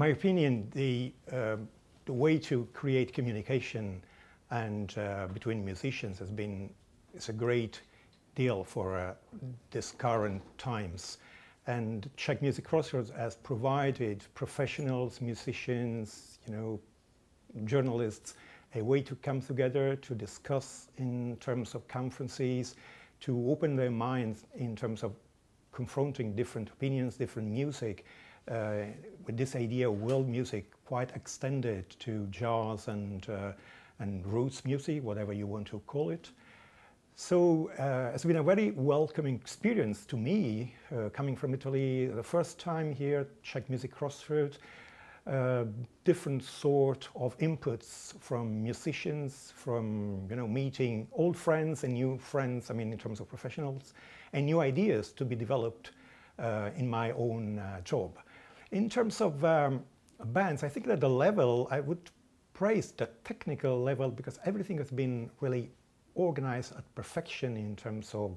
my opinion, the way to create communication and between musicians is a great deal for this current times. And Czech Music Crossroads has provided professionals, musicians, journalists, a way to come together to discuss in terms of conferences, to open their minds in terms of confronting different opinions, different music, with this idea of world music quite extended to jazz and roots music, whatever you want to call it. So it's been a very welcoming experience to me, coming from Italy, the first time here at Czech Music Crossroads, different sort of inputs from musicians, from meeting old friends and new friends, in terms of professionals, and new ideas to be developed in my own job. In terms of bands, I think that the level, I would praise the technical level, because everything has been really organized at perfection in terms of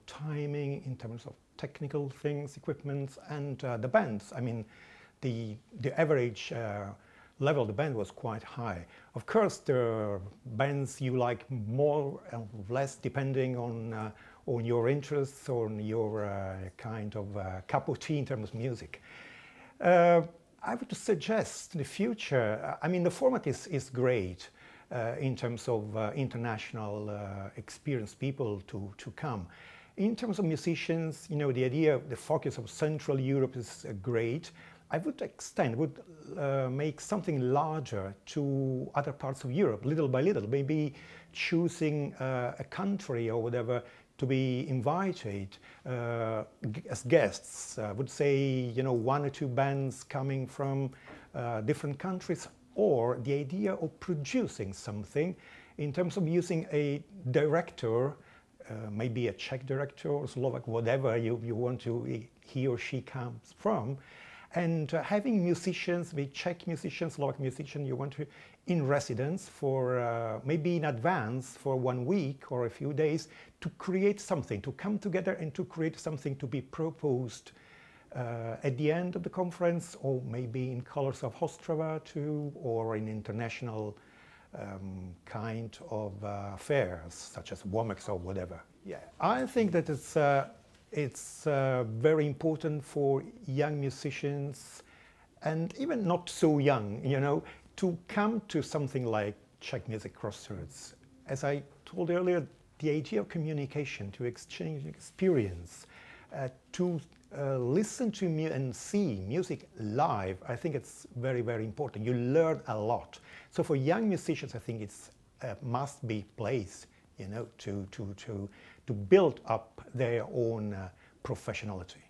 timing, in terms of technical things, equipment, and the bands. The average level of the band was quite high. Of course, there are bands you like more or less depending on your interests, on your kind of cup of tea in terms of music. I would suggest in the future, the format is great in terms of international experienced people to come. In terms of musicians, the idea, the focus of Central Europe is great. I would make something larger to other parts of Europe, little by little, maybe choosing a country or whatever to be invited as guests. I would say, one or two bands coming from different countries, or the idea of producing something in terms of using a director, maybe a Czech director or Slovak, whatever you want to, he or she comes from, and having musicians, be Czech musicians, Slovak musicians, you want to in residence for maybe in advance for 1 week or a few days to create something, to come together and to create something to be proposed at the end of the conference, or maybe in Colors of Ostrava too, or in international kind of fairs such as WOMEX or whatever. Yeah, I think that it's very important for young musicians, and even not so young, to come to something like Czech Music Crossroads. As I told earlier, the idea of communication, to exchange experience, to listen to and see music live, I think it's very, very important. You learn a lot. So for young musicians, I think it's a must-be place, to build up their own professionality.